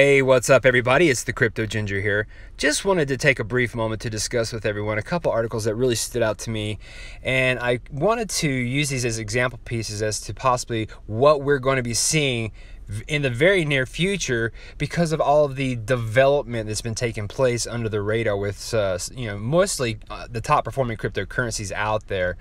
Hey, what's up everybody? It's the Crypto Ginger here. Just wanted to take a brief moment to discuss with everyone a couple articles that really stood out to me, and I wanted to use these as example pieces as to possibly what we're going to be seeing in the very near future because of all of the development that's been taking place under the radar with mostly the top performing cryptocurrencies out there.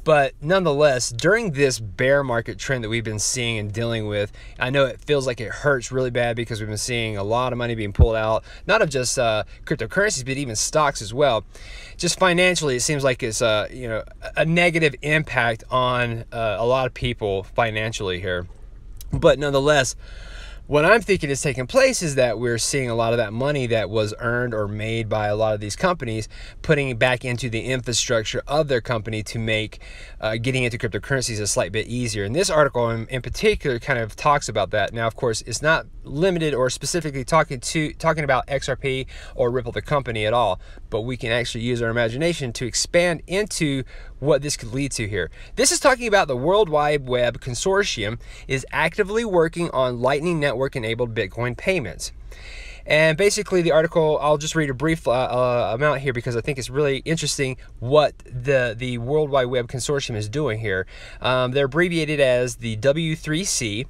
But nonetheless, during this bear market trend that we've been seeing and dealing with, I know it feels like it hurts really bad because we've been seeing a lot of money being pulled out, not of just cryptocurrencies, but even stocks as well. Just financially, it seems like it's a negative impact on a lot of people financially here. But nonetheless, what I'm thinking is taking place is that we're seeing a lot of that money that was earned or made by a lot of these companies putting it back into the infrastructure of their company to make getting into cryptocurrencies a slight bit easier. And this article in particular kind of talks about that. Now, of course, it's not limited or specifically talking about XRP or Ripple the company at all, but we can actually use our imagination to expand into what this could lead to here. This is talking about the World Wide Web Consortium is actively working on Lightning Network enabled Bitcoin payments. And basically the article, I'll just read a brief amount here because I think it's really interesting what the World Wide Web Consortium is doing here. They're abbreviated as the W3C,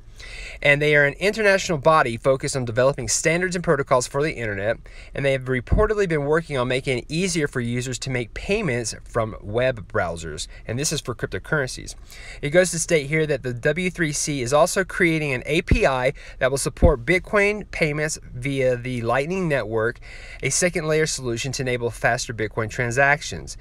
and they are an international body focused on developing standards and protocols for the internet, and they have reportedly been working on making it easier for users to make payments from web browsers, and this is for cryptocurrencies. It goes to state here that the W3C is also creating an API that will support Bitcoin payments via the Lightning Network, a second layer solution to enable faster Bitcoin transactions.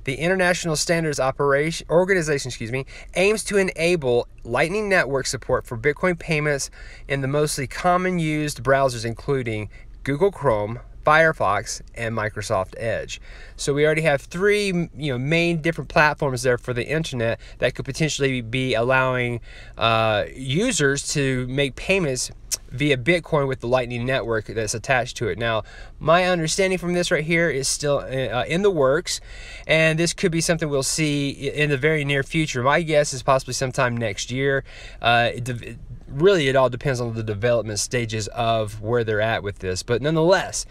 The International Standards Organization aims to enable Lightning Network support for Bitcoin payments in the mostly common used browsers, including Google Chrome, Firefox, and Microsoft Edge. So we already have three main different platforms there for the internet that could potentially be allowing users to make payments via Bitcoin with the Lightning Network that's attached to it. Now, my understanding from this right here is still in the works, and this could be something we'll see in the very near future. My guess is possibly sometime next year. Really, it all depends on the development stages of where they're at with this. But nonetheless,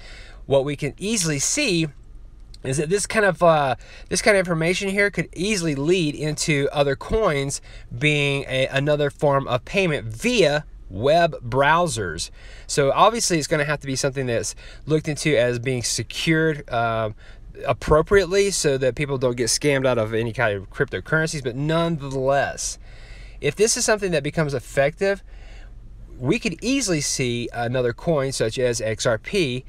what we can easily see is that this kind of information here could easily lead into other coins being another form of payment via web browsers. So obviously it's going to have to be something that's looked into as being secured appropriately so that people don't get scammed out of any kind of cryptocurrencies. But nonetheless, if this is something that becomes effective, we could easily see another coin such as XRP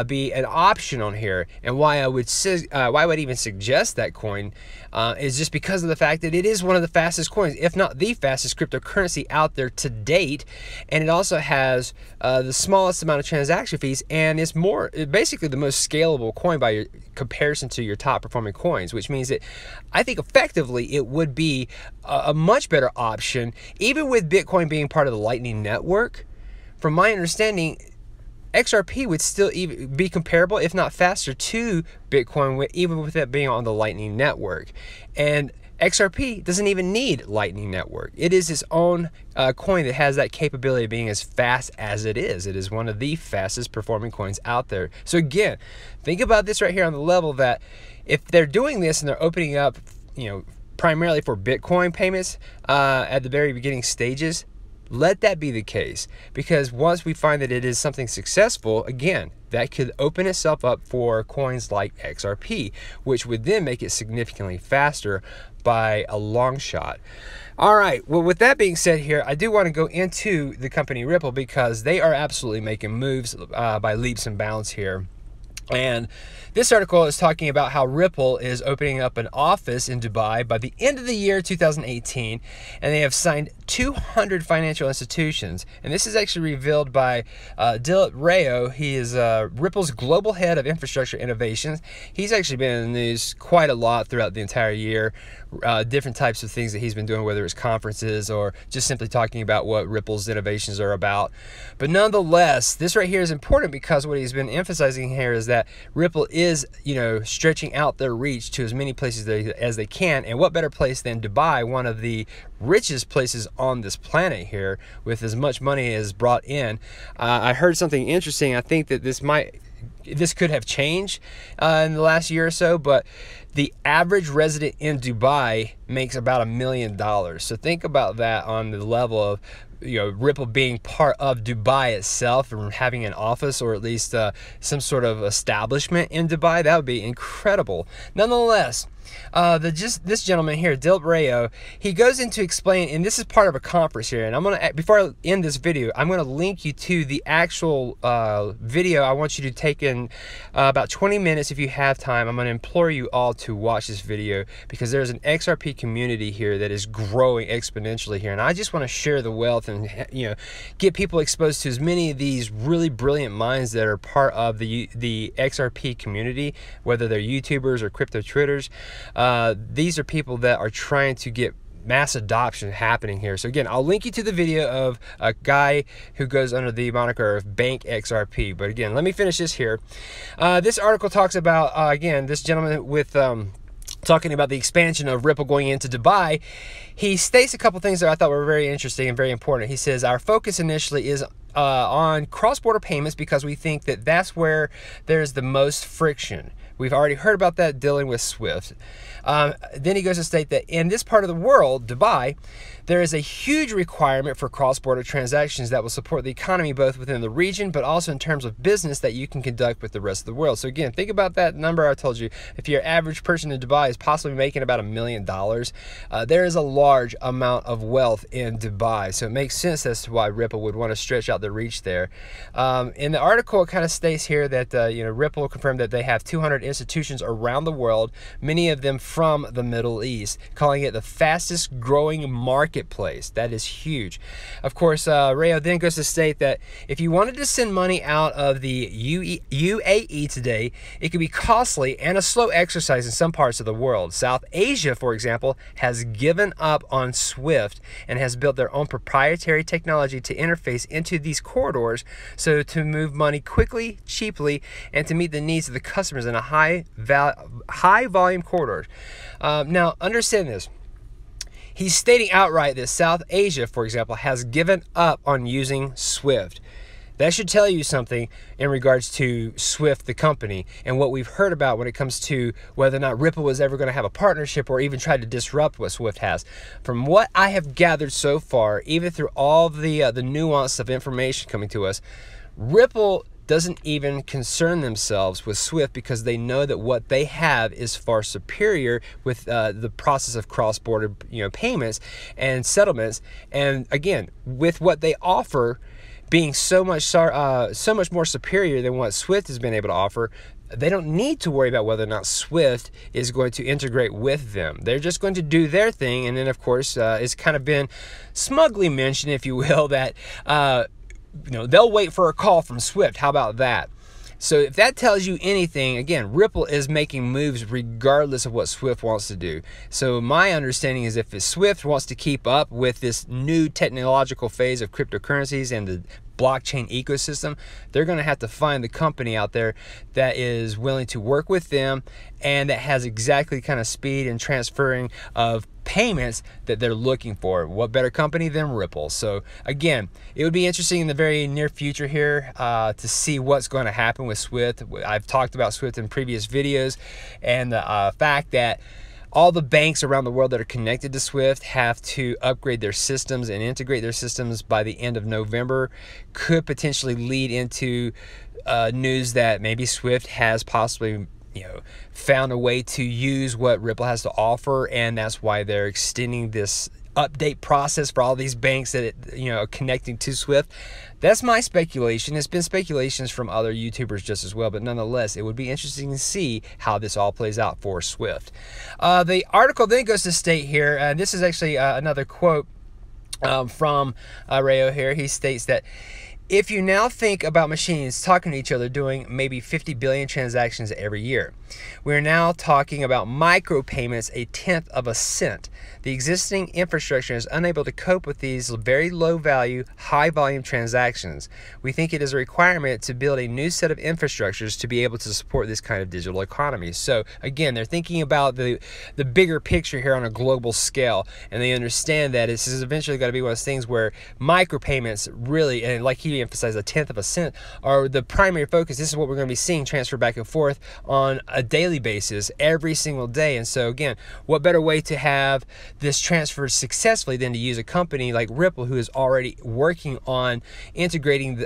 be an option on here. And why I would even suggest that coin is just because of the fact that it is one of the fastest coins, if not the fastest cryptocurrency out there to date, and it also has the smallest amount of transaction fees, and it's basically the most scalable coin by comparison to your top performing coins, which means that I think effectively it would be a much better option, even with Bitcoin being part of the Lightning Network. From my understanding, XRP would still even be comparable, if not faster, to Bitcoin, even with it being on the Lightning Network. And XRP doesn't even need Lightning Network. It is its own coin that has that capability of being as fast as it is. It is one of the fastest performing coins out there. So again, think about this right here on the level that if they're doing this and they're opening up, primarily for Bitcoin payments at the very beginning stages, let that be the case, because once we find that it is something successful, again, that could open itself up for coins like XRP, which would then make it significantly faster by a long shot. All right, well, with that being said here, I do want to go into the company Ripple because they are absolutely making moves by leaps and bounds here. And this article is talking about how Ripple is opening up an office in Dubai by the end of the year 2018, and they have signed 200 financial institutions. And this is actually revealed by Dilip Rayo. He is Ripple's global head of infrastructure innovations. He's actually been in the news quite a lot throughout the entire year, different types of things that he's been doing, whether it's conferences or just simply talking about what Ripple's innovations are about. But nonetheless, this right here is important because what he's been emphasizing here is that that Ripple is, stretching out their reach to as many places as they can. And what better place than Dubai, one of the richest places on this planet here, with as much money as brought in. I heard something interesting. I think that this could have changed in the last year or so, but the average resident in Dubai makes about $1 million. So think about that on the level of Ripple being part of Dubai itself and having an office, or at least some sort of establishment in Dubai. That would be incredible. Nonetheless, this gentleman here, Dilip Rayo, he goes into explain, and this is part of a conference here, and I'm gonna, before I end this video, I'm gonna link you to the actual video. I want you to take in about 20 minutes if you have time. I'm gonna implore you all to watch this video, because there's an XRP community here that is growing exponentially here, and I just want to share the wealth and get people exposed to as many of these really brilliant minds that are part of the XRP community, whether they're YouTubers or crypto traders. These are people that are trying to get mass adoption happening here. So again, I'll link you to the video of a guy who goes under the moniker of Bank XRP. But again, let me finish this here. This article talks about, again, this gentleman with talking about the expansion of Ripple going into Dubai. He states a couple things that I thought were very interesting and very important. He says, our focus initially is on cross-border payments because we think that that's where there's the most friction. We've already heard about that dealing with SWIFT. Then he goes to state that in this part of the world, Dubai, there is a huge requirement for cross-border transactions that will support the economy both within the region, but also in terms of business that you can conduct with the rest of the world. So again, think about that number I told you. If your average person in Dubai is possibly making about $1 million, there is a large amount of wealth in Dubai. So it makes sense as to why Ripple would want to stretch out the reach there. In the article, it kind of states here that Ripple confirmed that they have 200 institutions around the world, many of them from the Middle East, calling it the fastest growing marketplace. That is huge. Of course, Rayo then goes to state that if you wanted to send money out of the UAE today, it could be costly and a slow exercise in some parts of the world. South Asia, for example, has given up on SWIFT and has built their own proprietary technology to interface into these corridors, so to move money quickly, cheaply, and to meet the needs of the customers in a high volume corridor. Now, understand this. He's stating outright that South Asia, for example, has given up on using SWIFT. That should tell you something in regards to SWIFT, the company, and what we've heard about when it comes to whether or not Ripple was ever going to have a partnership or even try to disrupt what SWIFT has. From what I have gathered so far, even through all the nuance of information coming to us, Ripple doesn't even concern themselves with SWIFT because they know that what they have is far superior with the process of cross-border payments and settlements. And again, with what they offer being so much more superior than what SWIFT has been able to offer, they don't need to worry about whether or not SWIFT is going to integrate with them. They're just going to do their thing. And then, of course, it's kind of been smugly mentioned, if you will, that they'll wait for a call from SWIFT. How about that? So if that tells you anything, again, Ripple is making moves regardless of what SWIFT wants to do. So my understanding is if SWIFT wants to keep up with this new technological phase of cryptocurrencies and the blockchain ecosystem, they're going to have to find the company out there that is willing to work with them and that has exactly kind of speed and transferring of payments that they're looking for. What better company than Ripple? So again, it would be interesting in the very near future here to see what's going to happen with SWIFT. I've talked about SWIFT in previous videos, and the fact that all the banks around the world that are connected to SWIFT have to upgrade their systems and integrate their systems by the end of November could potentially lead into news that maybe SWIFT has possibly found a way to use what Ripple has to offer, and that's why they're extending this update process for all these banks that are connecting to SWIFT. That's my speculation. It's been speculations from other YouTubers just as well, but nonetheless, it would be interesting to see how this all plays out for SWIFT. The article then goes to state here, and this is actually another quote from Rayo here. He states that If you now think about machines talking to each other doing maybe 50 billion transactions every year, we're now talking about micropayments, a tenth of a cent. The existing infrastructure is unable to cope with these very low value, high volume transactions. We think it is a requirement to build a new set of infrastructures to be able to support this kind of digital economy. So again, they're thinking about the bigger picture here on a global scale, and they understand that this is eventually going to be one of those things where micropayments really, and like he emphasized, a tenth of a cent, are the primary focus. This is what we're going to be seeing transfer back and forth on a daily basis every single day. And so again, what better way to have this transfer successfully than to use a company like Ripple, who is already working on integrating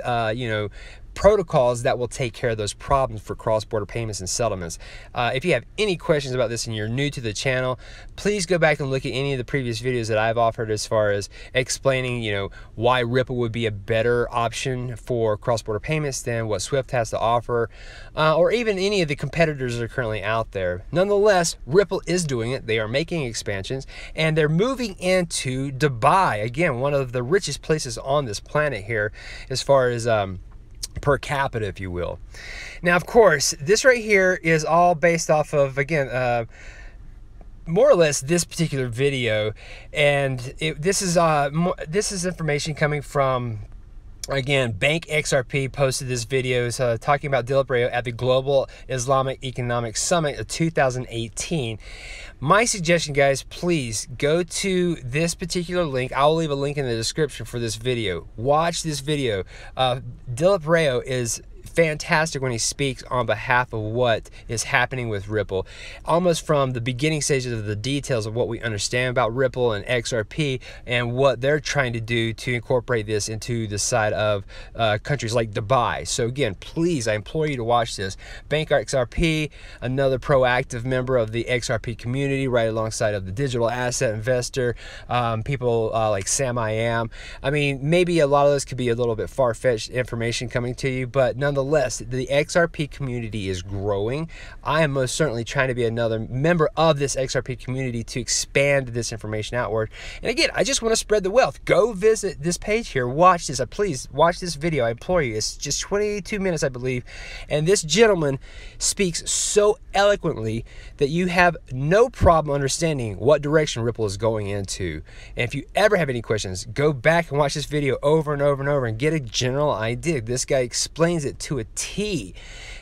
protocols that will take care of those problems for cross-border payments and settlements. If you have any questions about this and you're new to the channel, please go back and look at any of the previous videos that I've offered as far as explaining, why Ripple would be a better option for cross-border payments than what Swift has to offer, or even any of the competitors that are currently out there. Nonetheless, Ripple is doing it. They are making expansions, and they're moving into Dubai, again, one of the richest places on this planet here as far as per capita, if you will. Now, of course, this right here is all based off of, again, more or less this particular video, and this is information coming from, again, Bank XRP posted this video talking about Dilip Rayo at the Global Islamic Economic Summit of 2018. My suggestion, guys, please go to this particular link. I'll leave a link in the description for this video. Watch this video. Dilip Rayo is fantastic when he speaks on behalf of what is happening with Ripple, almost from the beginning stages of the details of what we understand about Ripple and XRP and what they're trying to do to incorporate this into the side of countries like Dubai. So again, please, I implore you to watch this. Bank XRP, another proactive member of the XRP community, right alongside of the digital asset investor, people like Sam I Am. I mean, maybe a lot of this could be a little bit far-fetched information coming to you, but nonetheless, the XRP community is growing. I am most certainly trying to be another member of this XRP community to expand this information outward. And again, I just want to spread the wealth. Go visit this page here. Watch this. Please watch this video. I implore you. It's just 22 minutes, I believe. And this gentleman speaks so eloquently that you have no problem understanding what direction Ripple is going into. And if you ever have any questions, go back and watch this video over and over and over and get a general idea. This guy explains it to a T.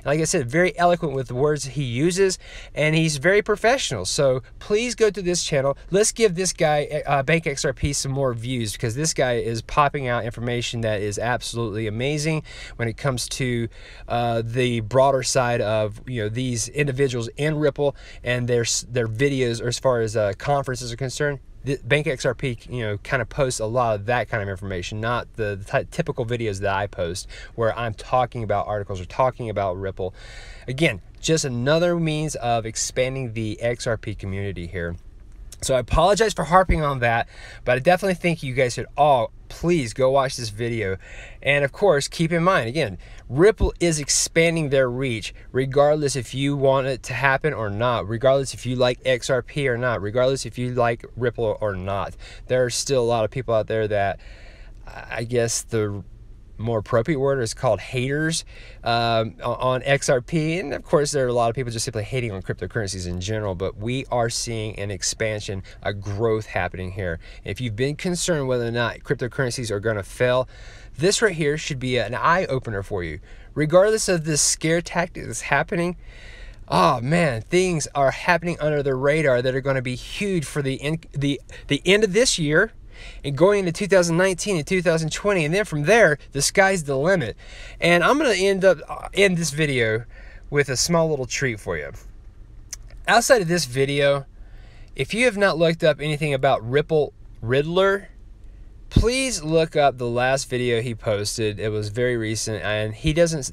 Like I said, very eloquent with the words he uses, and he's very professional. So please go to this channel. Let's give this guy, Bank XRP, some more views, because this guy is popping out information that is absolutely amazing when it comes to the broader side of these individuals in Ripple and their videos, or as far as conferences are concerned. Bank XRP, kind of posts a lot of that kind of information, not the typical videos that I post where I'm talking about articles or talking about Ripple. Again, just another means of expanding the XRP community here. So I apologize for harping on that, but I definitely think you guys should all please go watch this video. And of course, keep in mind, again, Ripple is expanding their reach, regardless if you want it to happen or not, regardless if you like XRP or not, regardless if you like Ripple or not. There are still a lot of people out there that, I guess the more appropriate word is called haters on XRP. And of course, there are a lot of people just simply hating on cryptocurrencies in general, but we are seeing an expansion, a growth happening here. If you've been concerned whether or not cryptocurrencies are going to fail, this right here should be an eye-opener for you. Regardless of this scare tactic that's happening, oh man, things are happening under the radar that are going to be huge for the end of this year and going into 2019 and 2020, and then from there, the sky's the limit. And I'm going to end this video with a small little treat for you. Outside of this video, if you have not looked up anything about Ripple Riddler, please look up the last video he posted. It was very recent, and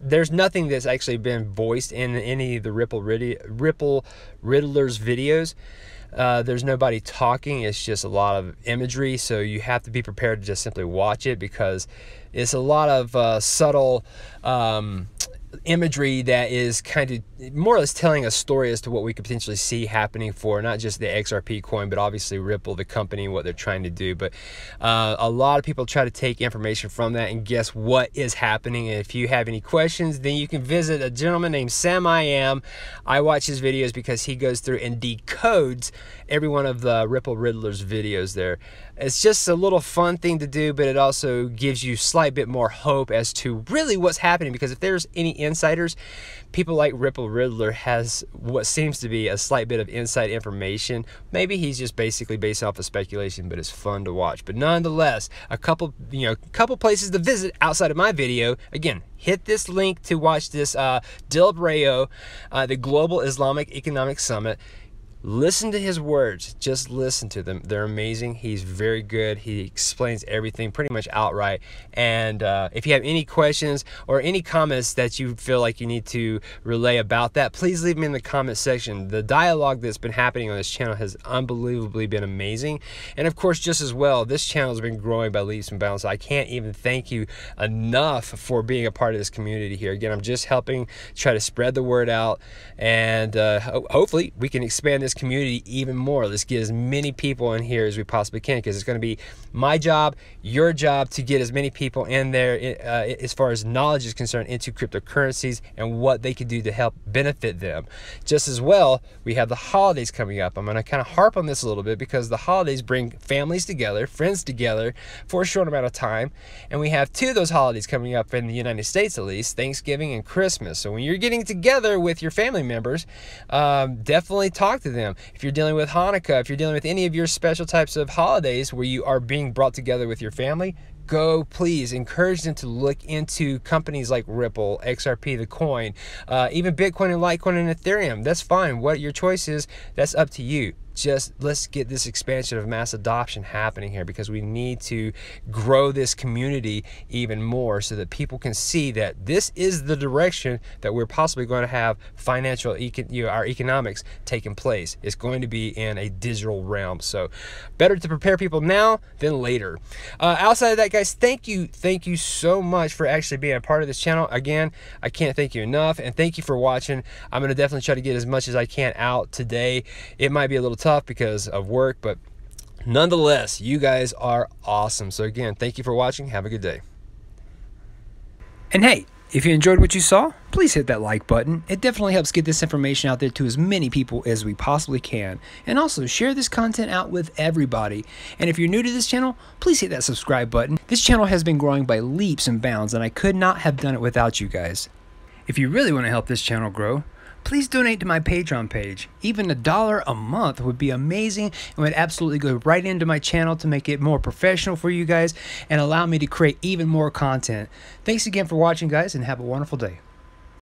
there's nothing that's actually been voiced in any of the Ripple Riddler's videos. There's nobody talking. It's just a lot of imagery, so you have to be prepared to just simply watch it, because it's a lot of subtle imagery that is kind of more or less telling a story as to what we could potentially see happening for not just the XRP coin, but obviously Ripple, the company, and what they're trying to do. But a lot of people try to take information from that and guess what is happening. And if you have any questions, then you can visit a gentleman named Sam I Am. I watch his videos because he goes through and decodes every one of the Ripple Riddler's videos there. It's just a little fun thing to do, but it also gives you a slight bit more hope as to really what's happening, because if there's any insiders, people like Ripple Riddler has what seems to be a slight bit of inside information. Maybe he's just basically based off of speculation, but it's fun to watch. But nonetheless, a couple places to visit outside of my video. Again, hit this link to watch this Dilip Rao, the Global Islamic Economic Summit. Listen to his words. Just listen to them. They're amazing. He's very good. He explains everything pretty much outright. And if you have any questions or any comments that you feel like you need to relay about that, please leave them in the comment section. The dialogue that's been happening on this channel has unbelievably been amazing. And of course, just as well, this channel has been growing by leaps and bounds. So I can't even thank you enough for being a part of this community here. Again, I'm just helping try to spread the word out, and hopefully we can expand this community even more. Let's get as many people in here as we possibly can, because it's going to be my job, your job, to get as many people in there as far as knowledge is concerned into cryptocurrencies and what they can do to help benefit them. Just as well, we have the holidays coming up. I'm going to kind of harp on this a little bit because the holidays bring families together, friends together for a short amount of time, and we have two of those holidays coming up in the United States, at least, Thanksgiving and Christmas. So when you're getting together with your family members, definitely talk to them. If you're dealing with Hanukkah, if you're dealing with any of your special types of holidays where you are being brought together with your family, go, please encourage them to look into companies like Ripple, XRP, the coin, even Bitcoin and Litecoin and Ethereum. That's fine. What your choice is, that's up to you. Just let's get this expansion of mass adoption happening here, because we need to grow this community even more so that people can see that this is the direction that we're possibly going to have financial, our economics taking place. It's going to be in a digital realm. So better to prepare people now than later. Outside of that, guys, thank you so much for actually being a part of this channel. Again, I can't thank you enough, and thank you for watching. I'm going to definitely try to get as much as I can out today. It might be a little tough because of work, but nonetheless, you guys are awesome. So again, thank you for watching. Have a good day. And hey, if you enjoyed what you saw, please hit that like button. It definitely helps get this information out there to as many people as we possibly can. And also share this content out with everybody. And if you're new to this channel, please hit that subscribe button. This channel has been growing by leaps and bounds, and I could not have done it without you guys. If you really want to help this channel grow, please donate to my Patreon page. Even $1 a month would be amazing and would absolutely go right into my channel to make it more professional for you guys and allow me to create even more content. Thanks again for watching, guys, and have a wonderful day.